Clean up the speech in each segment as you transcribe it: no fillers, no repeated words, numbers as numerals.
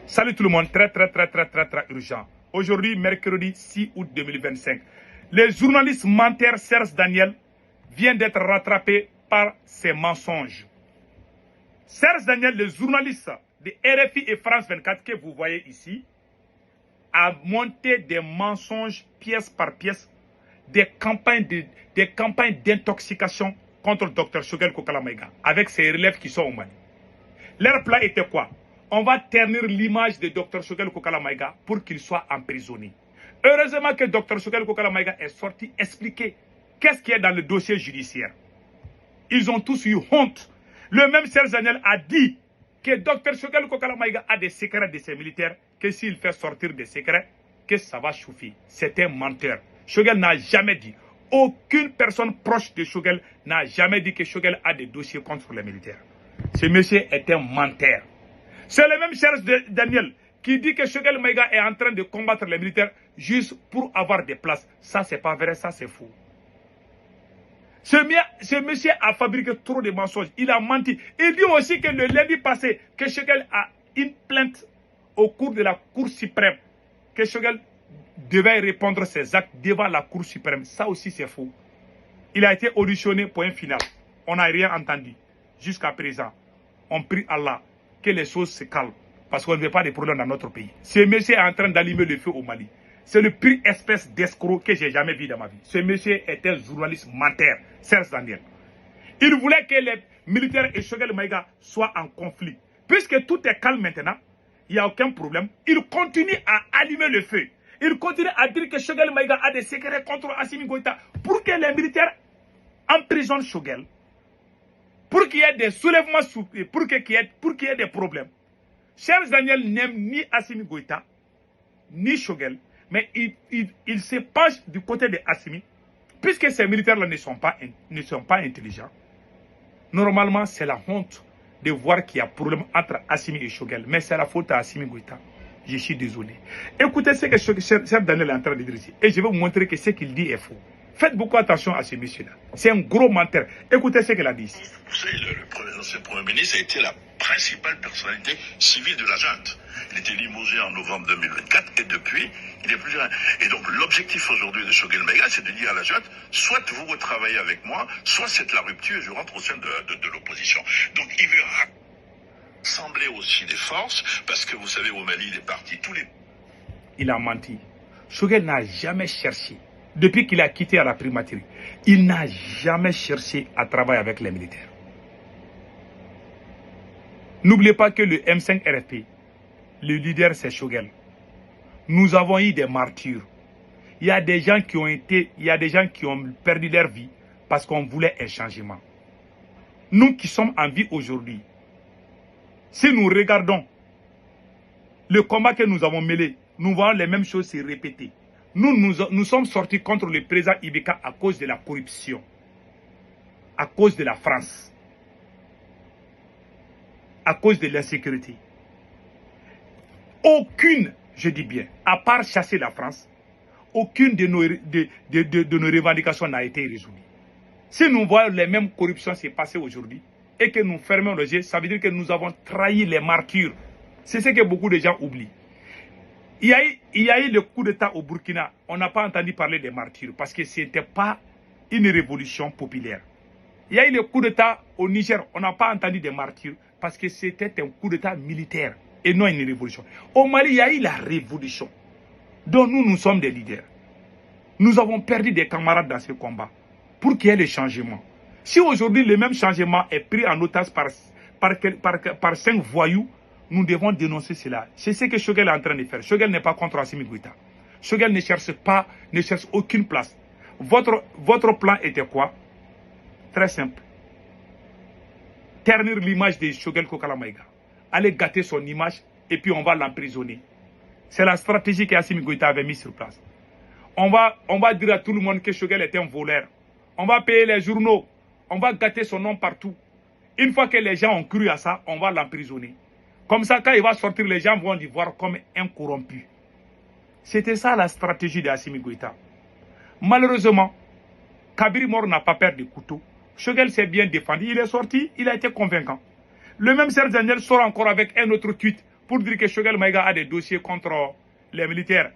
Salut tout le monde, très urgent. Aujourd'hui, mercredi 6 août 2025. Le journaliste menteur Serge Daniel vient d'être rattrapé par ses mensonges. Serge Daniel, le journaliste de RFI et France 24 que vous voyez ici, a monté des mensonges pièce par pièce, des campagnes d'intoxication contre le docteur Choguel Kokala Maïga, avec ses relèves qui sont au Mali. Leur plan était quoi? On va ternir l'image de Dr Choguel Kokala Maïga pour qu'il soit emprisonné. Heureusement que Dr Choguel Kokala Maïga est sorti expliquer qu'est-ce qui est dans le dossier judiciaire. Ils ont tous eu honte. Le même Serge Daniel a dit que Dr Choguel Kokala Maïga a des secrets de ses militaires, que s'il fait sortir des secrets, que ça va chauffer. C'est un menteur. Choguel n'a jamais dit. Aucune personne proche de Choguel n'a jamais dit que Choguel a des dossiers contre les militaires. Ce monsieur est un menteur. C'est le même Serge Daniel qui dit que Choguel Maïga est en train de combattre les militaires juste pour avoir des places. Ça, c'est pas vrai, ça, c'est faux. Ce monsieur a fabriqué trop de mensonges. Il a menti. Il dit aussi que le lundi passé, que Choguel a une plainte au cours de la Cour suprême. Que Choguel devait répondre ses actes devant la Cour suprême. Ça aussi, c'est faux. Il a été auditionné pour un final. On n'a rien entendu. Jusqu'à présent, on prie Allah que les choses se calment. Parce qu'on ne veut pas de problèmes dans notre pays. Ce monsieur est en train d'allumer le feu au Mali. C'est le pire espèce d'escroc que j'ai jamais vu dans ma vie. Ce monsieur est un journaliste menteur, Serge Daniel. Il voulait que les militaires et Choguel Maïga soient en conflit. Puisque tout est calme maintenant, il n'y a aucun problème. Il continue à allumer le feu. Il continue à dire que Choguel Maïga a des secrets contre Assimi Goïta pour que les militaires emprisonnent Choguel. Pour qu'il y ait des soulèvements, pour qu'il y ait des problèmes. Serge Daniel n'aime ni Assimi Goïta, ni Choguel, mais il se penche du côté de Assimi, puisque ces militaires-là ne sont pas intelligents. Normalement, c'est la honte de voir qu'il y a problème entre Assimi et Choguel, mais c'est la faute à Assimi Goïta. Je suis désolé. Écoutez ce que Serge Daniel est en train de dire ici, et je vais vous montrer que ce qu'il dit est faux. Faites beaucoup attention à ce monsieur-là. C'est un gros menteur. Écoutez ce qu'il a dit ici. Vous savez, l'ancien Premier ministre a été la principale personnalité civile de la junte. Il était limogé en novembre 2024 et depuis, il n'est plus rien. Et donc l'objectif aujourd'hui de Choguel Maïga, c'est de dire à la junte, soit vous retravaillez avec moi, soit c'est la rupture et je rentre au sein de l'opposition. Donc il veut rassembler aussi des forces, parce que vous savez, au Mali, il est parti tous les... Il a menti. Choguel n'a jamais cherché. Depuis qu'il a quitté à la primature, il n'a jamais cherché à travailler avec les militaires. N'oubliez pas que le M5 RFP, le leader c'est Choguel. Nous avons eu des martyrs. Il y a des gens qui ont perdu leur vie parce qu'on voulait un changement. Nous qui sommes en vie aujourd'hui, si nous regardons le combat que nous avons mêlé, nous voyons les mêmes choses se répéter. Nous sommes sortis contre le président Ibeka à cause de la corruption, à cause de la France, à cause de l'insécurité. Aucune, je dis bien, à part chasser la France, aucune de nos revendications n'a été résolue. Si nous voyons les mêmes corruptions se passer aujourd'hui et que nous fermons les yeux, ça veut dire que nous avons trahi les martyrs. C'est ce que beaucoup de gens oublient. Il y a eu le coup d'État au Burkina. On n'a pas entendu parler des martyrs parce que ce n'était pas une révolution populaire. Il y a eu le coup d'État au Niger. On n'a pas entendu des martyrs parce que c'était un coup d'État militaire et non une révolution. Au Mali, il y a eu la révolution dont nous sommes des leaders. Nous avons perdu des camarades dans ce combat pour qu'il y ait le changement. Si aujourd'hui le même changement est pris en otage par 5 voyous, nous devons dénoncer cela. C'est ce que Choguel est en train de faire. Choguel n'est pas contre Assimi Goïta. Choguel ne cherche aucune place. Votre plan était quoi? Très simple. Ternir l'image de Choguel Kokala Maïga. Aller gâter son image et puis on va l'emprisonner. C'est la stratégie qu'Assimi Goïta avait mise sur place. On va dire à tout le monde que Choguel est un voleur. On va payer les journaux. On va gâter son nom partout. Une fois que les gens ont cru à ça, on va l'emprisonner. Comme ça, quand il va sortir, les gens vont le voir comme un corrompu. C'était ça la stratégie d'Assimi Goïta. Malheureusement, Kabiri Mor n'a pas peur de couteau. Choguel s'est bien défendu. Il est sorti, il a été convaincant. Le même Serge Daniel sort encore avec un autre tweet pour dire que Choguel Maïga a des dossiers contre les militaires.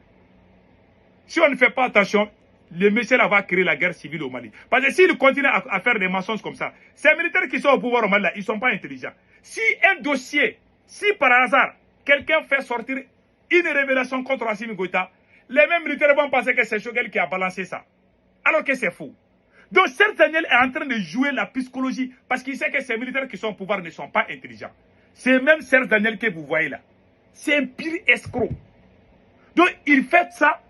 Si on ne fait pas attention, le monsieur là va créer la guerre civile au Mali. Parce que s'il continue à faire des mensonges comme ça, ces militaires qui sont au pouvoir au Mali là, ils ne sont pas intelligents. Si un dossier, si par hasard, quelqu'un fait sortir une révélation contre Assimi Goïta, les mêmes militaires vont penser que c'est Choguel qui a balancé ça. Alors que c'est faux. Donc Serge Daniel est en train de jouer la psychologie parce qu'il sait que ces militaires qui sont au pouvoir ne sont pas intelligents. C'est même Serge Daniel que vous voyez là. C'est un pire escroc. Donc il fait ça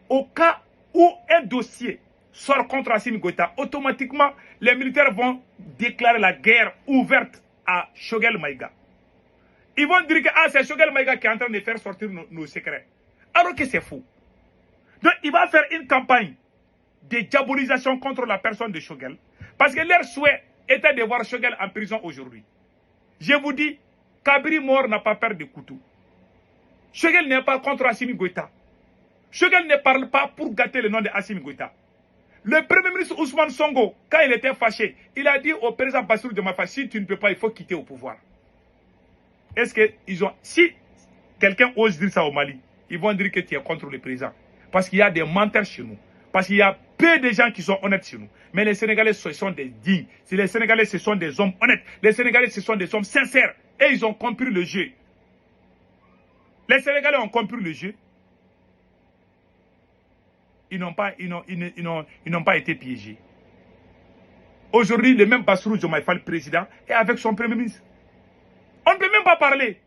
au cas où un dossier sort contre Assimi Goïta. Automatiquement, les militaires vont déclarer la guerre ouverte à Choguel Maïga. Ils vont dire que c'est Choguel Maïga qui est en train de faire sortir nos secrets. Alors que c'est faux. Donc il va faire une campagne de diabolisation contre la personne de Choguel. Parce que leur souhait était de voir Choguel en prison aujourd'hui. Je vous dis, Kabri mort n'a pas peur de couteau. Choguel n'est pas contre Assimi Goïta. Choguel ne parle pas pour gâter le nom de Assimi Goïta. Le premier ministre Ousmane Sonko, quand il était fâché, il a dit au président Bassirou Diomaye Faye, si tu ne peux pas, il faut quitter au pouvoir. Est-ce qu'ils ont... Si quelqu'un ose dire ça au Mali, ils vont dire que tu es contre le président. Parce qu'il y a des menteurs chez nous. Parce qu'il y a peu de gens qui sont honnêtes chez nous. Mais les Sénégalais, ce sont des dignes. Les Sénégalais, ce sont des hommes honnêtes. Les Sénégalais, ce sont des hommes sincères. Et ils ont compris le jeu. Les Sénégalais ont compris le jeu. Ils n'ont pas été piégés. Aujourd'hui, le même Bassirou Diomaye Faye, le président, est avec son premier ministre. On ne peut même pas parler.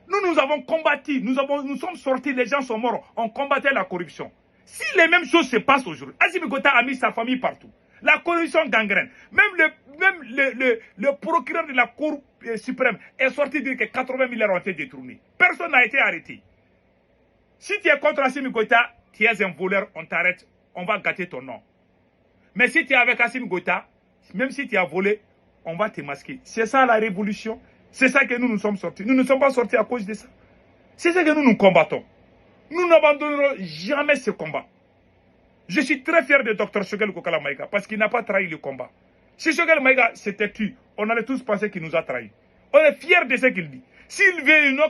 Nous avons combattu, nous sommes sortis, les gens sont morts. On combattait la corruption. Si les mêmes choses se passent aujourd'hui, Assimi Goïta a mis sa famille partout. La corruption gangrène. Même le procureur de la Cour suprême est sorti dire que 80 milliards ont été détournés. Personne n'a été arrêté. Si tu es contre Assimi Goïta, tu es un voleur, on t'arrête, on va gâter ton nom. Mais si tu es avec Assimi Goïta, même si tu as volé, on va te masquer. C'est ça la révolution. C'est ça que nous sommes sortis. Nous ne sommes pas sortis à cause de ça. C'est ça que nous combattons. Nous n'abandonnerons jamais ce combat. Je suis très fier de Dr Choguel Kokala Maïga parce qu'il n'a pas trahi le combat. Si Choguel Maïga s'était tué, on allait tous penser qu'il nous a trahis. On est fiers de ce qu'il dit. S'il veut, il n'a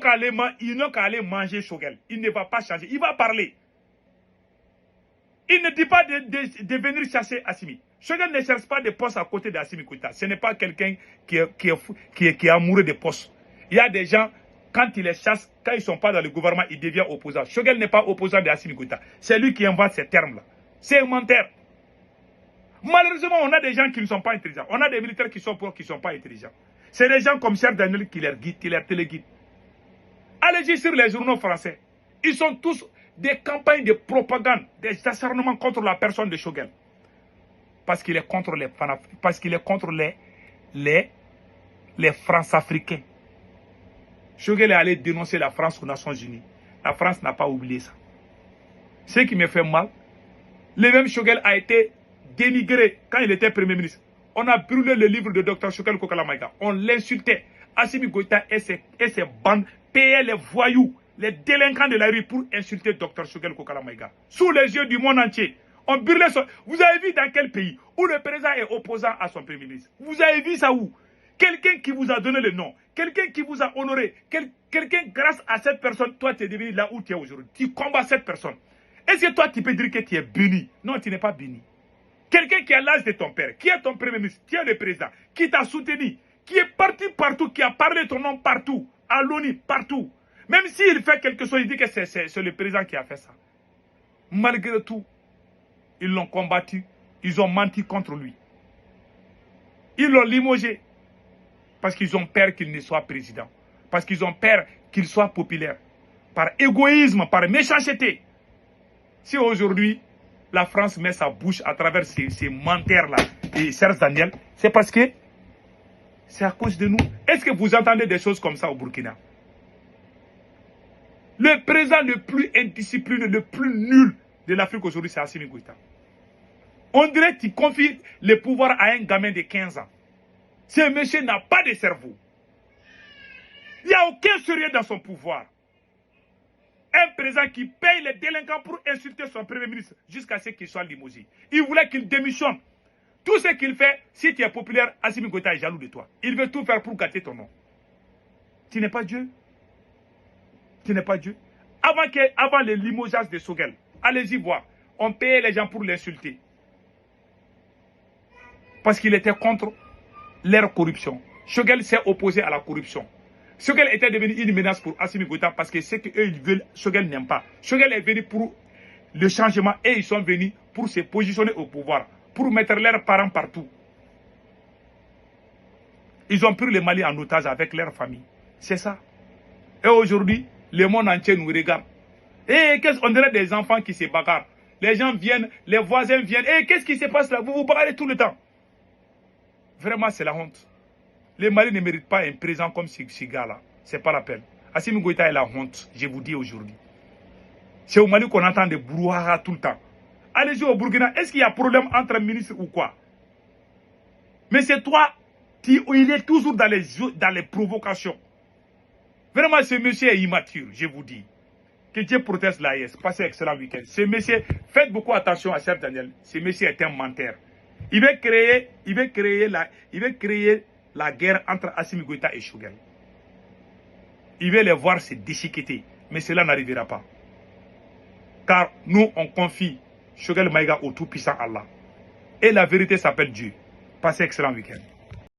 qu'à aller manger Choguel. Il ne va pas changer. Il va parler. Il ne dit pas de venir chasser Assimi. Choguel ne cherche pas de poste à côté d'Assimi Goïta. Ce n'est pas quelqu'un qui est amoureux de postes. Il y a des gens, quand ils les chassent, quand ils ne sont pas dans le gouvernement, ils deviennent opposants. Choguel n'est pas opposant d'Assimi Goïta. C'est lui qui invente ces termes-là. C'est un menteur. Malheureusement, on a des gens qui ne sont pas intelligents. On a des militaires qui sont pauvres, qui ne sont pas intelligents. C'est des gens comme Serge Daniel qui les guident, qui les téléguident. Allez sur les journaux français. Ils sont tous des campagnes de propagande, des acharnements contre la personne de Choguel. Parce qu'il est contre les parce qu'il est contre les France-Africains. Choguel est allé dénoncer la France aux Nations Unies. La France n'a pas oublié ça. Ce qui me fait mal, le même Choguel a été dénigré quand il était Premier ministre. On a brûlé le livre de Dr Choguel Kokala Maïga. On l'insultait. Assimi Goïta et ses bandes payaient les voyous, les délinquants de la rue pour insulter Dr Choguel Kokala Maïga. Sous les yeux du monde entier. On brûlait son... Vous avez vu dans quel pays où le président est opposant à son Premier ministre? Vous avez vu ça où? Quelqu'un qui vous a donné le nom, quelqu'un qui vous a honoré, quelqu'un grâce à cette personne, toi tu es devenu là où tu es aujourd'hui. Tu combats cette personne. Est-ce que toi tu peux dire que tu es béni? Non, tu n'es pas béni. Quelqu'un qui a l'âge de ton père, qui est ton Premier ministre, qui est le président, qui t'a soutenu, qui est parti partout, qui a parlé ton nom partout, à l'ONU, partout. Même s'il fait quelque chose, il dit que c'est le président qui a fait ça. Malgré tout, ils l'ont combattu, ils ont menti contre lui. Ils l'ont limogé parce qu'ils ont peur qu'il ne soit président. Parce qu'ils ont peur qu'il soit populaire. Par égoïsme, par méchanceté. Si aujourd'hui, la France met sa bouche à travers ces menteurs-là et Serge Daniel, c'est parce que c'est à cause de nous. Est-ce que vous entendez des choses comme ça au Burkina? Le président le plus indiscipliné, le plus nul de l'Afrique aujourd'hui, c'est Assimi Goïta. On dirait qu'il confie le pouvoir à un gamin de 15 ans. Ce monsieur n'a pas de cerveau. Il n'y a aucun sérieux dans son pouvoir. Un président qui paye les délinquants pour insulter son Premier ministre jusqu'à ce qu'il soit limogé. Il voulait qu'il démissionne. Tout ce qu'il fait, si tu es populaire, Assimi Goïta est jaloux de toi. Il veut tout faire pour gâter ton nom. Tu n'es pas Dieu. Tu n'es pas Dieu. Avant les limogeages de Shogel, allez-y voir. On payait les gens pour l'insulter. Parce qu'il était contre leur corruption. Shogel s'est opposé à la corruption. Shogel était devenu une menace pour Assimi Goïta parce que c'est qu'eux ils veulent, Shogel n'aime pas. Shogel est venu pour le changement et ils sont venus pour se positionner au pouvoir, pour mettre leurs parents partout. Ils ont pris le Mali en otage avec leur famille. C'est ça. Et aujourd'hui, le monde entier nous regarde. Et on dirait des enfants qui se bagarrent. Les gens viennent, les voisins viennent. Et qu'est-ce qui se passe là? Vous vous bagarrez tout le temps. Vraiment, c'est la honte. Les Mali ne méritent pas un président comme ce gars-là. C'est pas la peine. Assimi Goïta est la honte, je vous dis aujourd'hui. C'est au Mali qu'on entend des brouhaha tout le temps. Allez-y au Burkina, est-ce qu'il y a problème entre ministres ou quoi? Mais c'est toi, il est toujours dans les provocations. Vraiment, ce monsieur est immature, je vous dis. Que Dieu protège l'AES. Passez un excellent week-end. Ce monsieur, faites beaucoup attention à Cher Daniel. Ce monsieur est un menteur. Il veut créer la guerre entre Assimi Goïta et Shogel. Il veut les voir se déchiqueter. Mais cela n'arrivera pas. Car nous, on confie Shogel Maïga au tout-puissant Allah. Et la vérité s'appelle Dieu. Passez un excellent week-end.